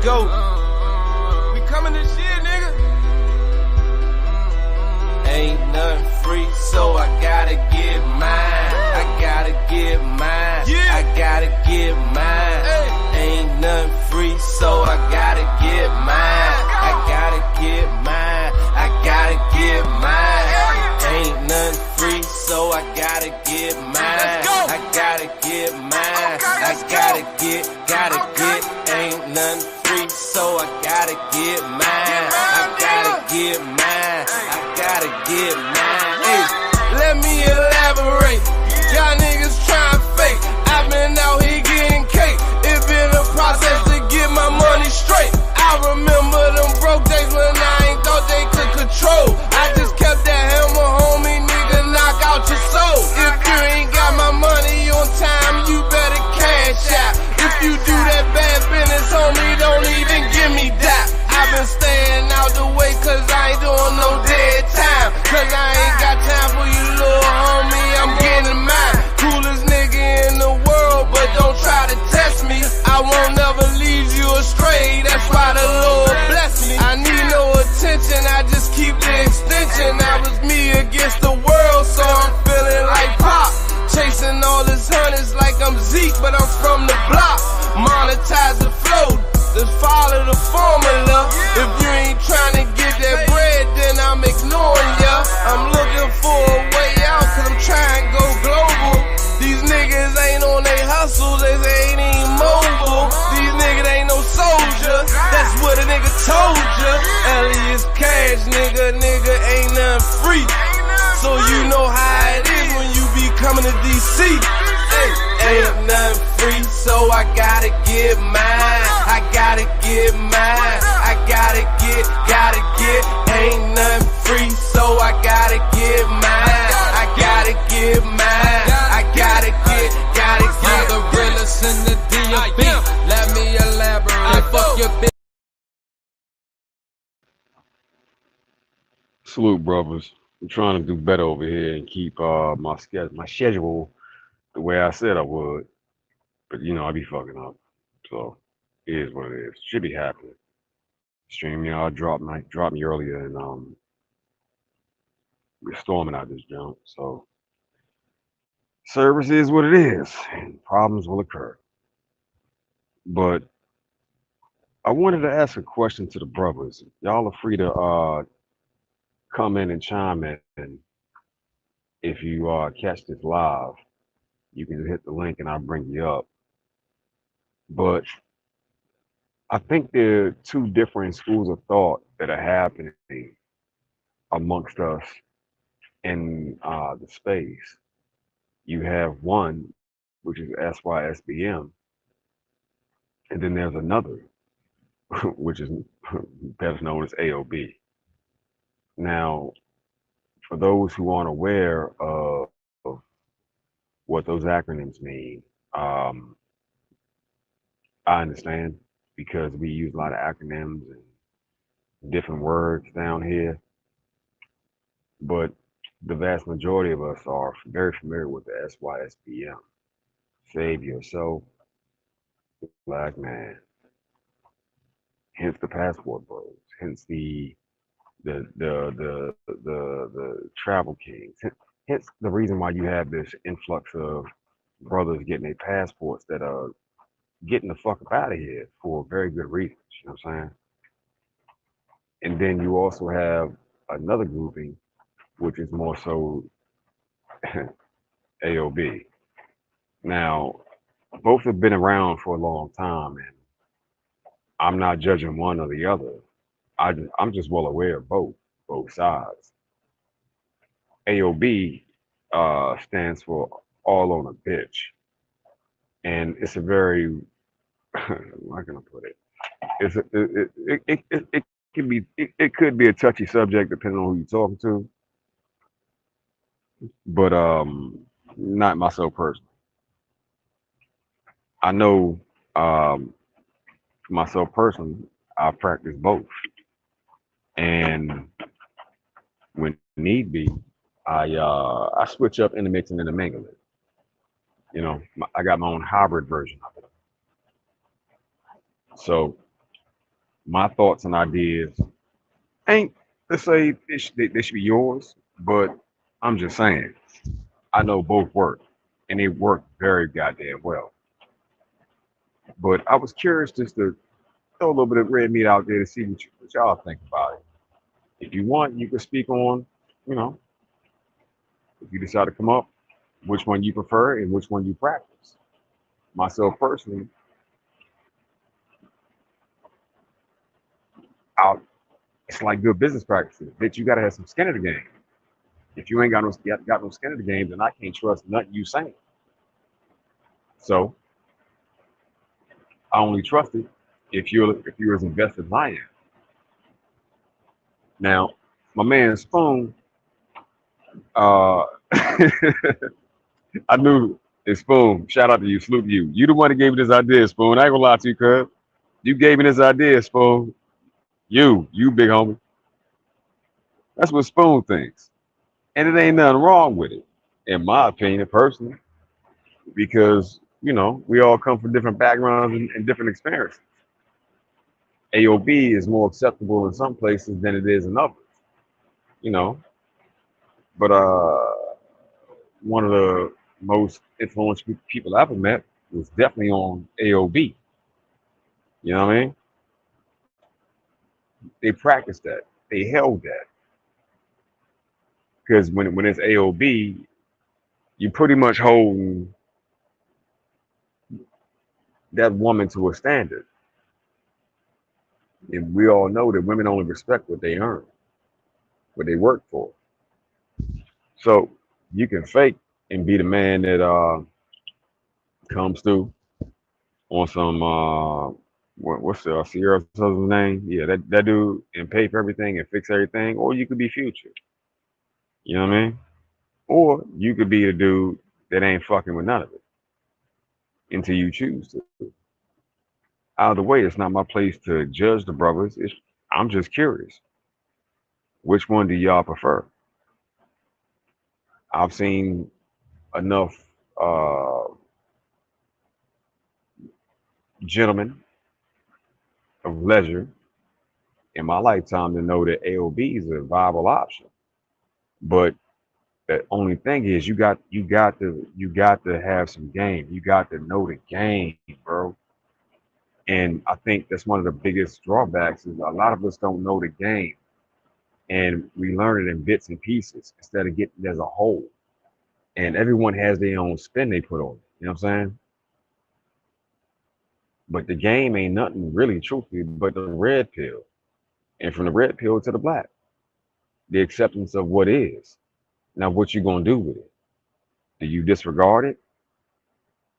go. We coming this year, nigga. Ain't nothing free, so I gotta get mine. I gotta get mine. I gotta get mine. Ain't nothing free, so I gotta get mine. I gotta get mine. I gotta get mine. Ain't nothing free, so I gotta get mine. I gotta get mine. I gotta get. Ain't nothing free, so I gotta get mine. I gotta get mine. I gotta get mine. Hey, let me elaborate. Y'all niggas trying fake. I've been out here getting cake. It been a process to get my money straight. I remember them broke days when I ain't thought they could control. I just kept that hammer, homie, nigga, knock out your soul. If you ain't got my money on time, you better cash out. If you do that bad business, homie, don't even give me that. I've been staying out the way cause I ain't doing no dead time. Cause I ain't got time for you, little homie, I'm getting mine. Coolest nigga in the world, but don't try to test me. I won't never lead you astray, that's why the Lord bless me. I need no attention, I just keep the extension. I was me against the world, so I'm feeling like Pop. Chasing all his hundreds like I'm Zeke, but I'm from the block. Monetize the flow, just follow the formula. If you ain't trying to get that bread, then I'm ignoring ya. I'm looking for a way out, cause I'm trying to go global. These niggas ain't on they hustle, they ain't even mobile. These niggas ain't no soldier, that's what a nigga told ya. Elias Cash, nigga ain't nothing free. So you know how it is when you be coming to DC. Hey, ain't nothing free, so I gotta get mine. I gotta get mine. I gotta get. Ain't nothing free, so I gotta get mine. I gotta get mine. I gotta get. I'm the realest in the DOB. Let me elaborate. Fuck your bitch. Salute, brothers. I'm trying to do better over here and keep my schedule the way I said I would. But you know, I be fucking up. So it is what it is. Should be happening. Stream y'all dropped me earlier, and we're storming out this jump. So service is what it is, and problems will occur. But I wanted to ask a question to the brothers. Y'all are free to come in and chime in. If you catch this live, you can hit the link and I'll bring you up. But I think there are two different schools of thought that are happening amongst us in the space. You have one, which is SYSBM, and then there's another, which is better known as AOB. Now, for those who aren't aware of what those acronyms mean, I understand because we use a lot of acronyms and different words down here, but the vast majority of us are very familiar with the SYSBM. Save yourself, black man. Hence the passport bros. Hence the travel kings. Hence the reason why you have this influx of brothers getting their passports that are getting the fuck up out of here for very good reasons. You know what I'm saying? And then you also have another grouping, which is more so AOB. Now, both have been around for a long time, and I'm not judging one or the other. I'm just well aware of both sides. AOB stands for all on a bitch, and it's a very how can I put it? It could be a touchy subject depending on who you're talking to, but not myself personally. I know for myself personally, I practice both, and when need be, I switch up intermixing and intermingling. You know, I got my own hybrid version of it. So My thoughts and ideas ain't to say they should be yours, but I'm just saying I know both work, and they work very goddamn well. But I was curious just to throw a little bit of red meat out there to see what y'all think about it. If you want, you can speak on, you know, if you decide to come up, which one you prefer and which one you practice. Myself personally, I it's like good business practices. Bitch, you gotta have some skin in the game. If you ain't got no skin in the game, then I can't trust nothing you saying. So I only trust it if you're as invested as I am. Now, my man Spoon, uh, I knew it's Spoon. Shout out to you, salute you. You the one that gave me this idea, Spoon. I ain't gonna lie to you, cuz. You gave me this idea, Spoon. You big homie. That's what Spoon thinks. And it ain't nothing wrong with it, in my opinion, personally, because, we all come from different backgrounds and different experiences. AOB is more acceptable in some places than it is in others, you know. But one of the most influential people I ever met was definitely on AOB. You know what I mean? They practiced that. They held that because when it's AOB, you pretty much holding that woman to a standard, and we all know that women only respect what they earn, what they work for. So you can fake and be the man that comes through on some what's the Sierra's husband's name? Yeah, that dude, and pay for everything and fix everything, or you could be Future. You know what I mean? Or you could be the dude that ain't fucking with none of it until you choose to. Either way, it's not my place to judge the brothers. I'm just curious. Which one do y'all prefer? I've seen enough uh, gentlemen of leisure in my lifetime to know that AOB is a viable option. But the only thing is you got to have some game. You got to know the game, bro. And I think that's one of the biggest drawbacks is a lot of us don't know the game, and we learn it in bits and pieces instead of getting it as a whole. And everyone has their own spin they put on it. You know what I'm saying? But the game ain't nothing really, truthfully, but the red pill. And from the red pill to the black, the acceptance of what is. Now, what you gonna do with it? Do you disregard it,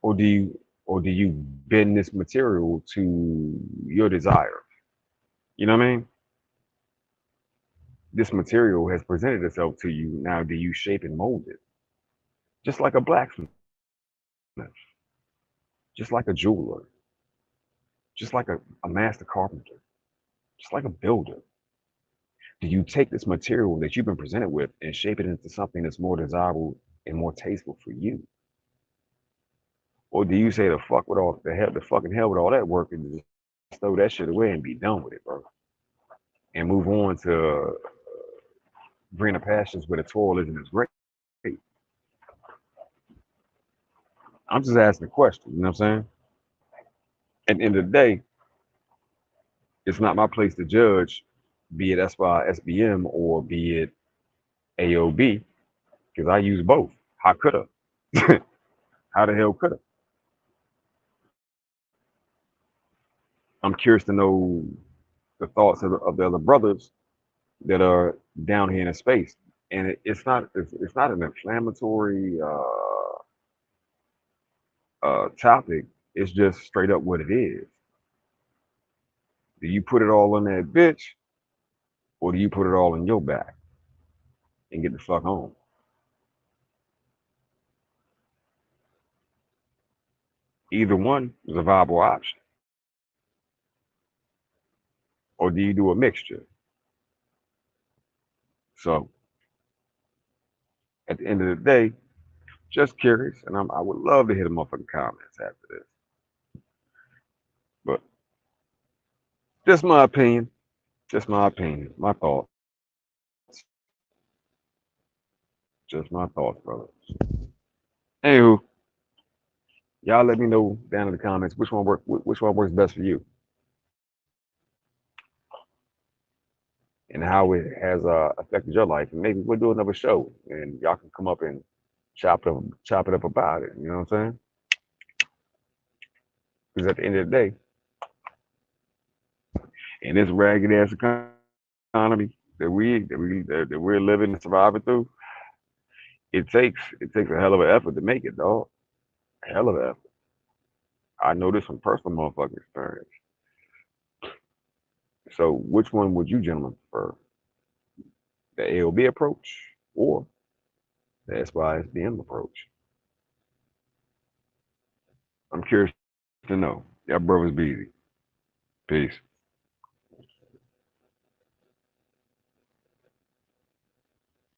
or do you bend this material to your desire? You know what I mean? This material has presented itself to you. Now, do you shape and mold it? Just like a blacksmith, just like a jeweler, just like a master carpenter, just like a builder. Do you take this material that you've been presented with and shape it into something that's more desirable and more tasteful for you? Or do you say the fuck with all the fucking hell with all that work and just throw that shit away and be done with it, bro? And move on to greener pastures where the toil isn't as great. I'm just asking a question, you know what I'm saying? At the end of the day, it's not my place to judge, be it SYSBM or be it AOB, because I use both. How could I? How the hell could I? I'm curious to know the thoughts of the other brothers that are down here in space. And it's not an inflammatory topic. It's just straight up what it is. Do you put it all on that bitch, or do you put it all in your back and get the fuck home? Either one is a viable option. Or do you do a mixture? So at the end of the day, just curious, and I would love to hear the motherfucking comments after this. But Just my opinion. Just my opinion. My thoughts. Just my thoughts, brother. Anywho, y'all let me know down in the comments which one works best for you, and how it has affected your life. And maybe we'll do another show, and y'all can come up and chop it up about it. You know what I'm saying? Because at the end of the day, in this ragged ass economy that we're living and surviving through, it takes a hell of an effort to make it, dog. A hell of an effort. I know this from personal motherfucking experience. So, which one would you gentlemen prefer? The AOB approach or the SYSBM approach? I'm curious to know. Y'all brothers be easy. Peace.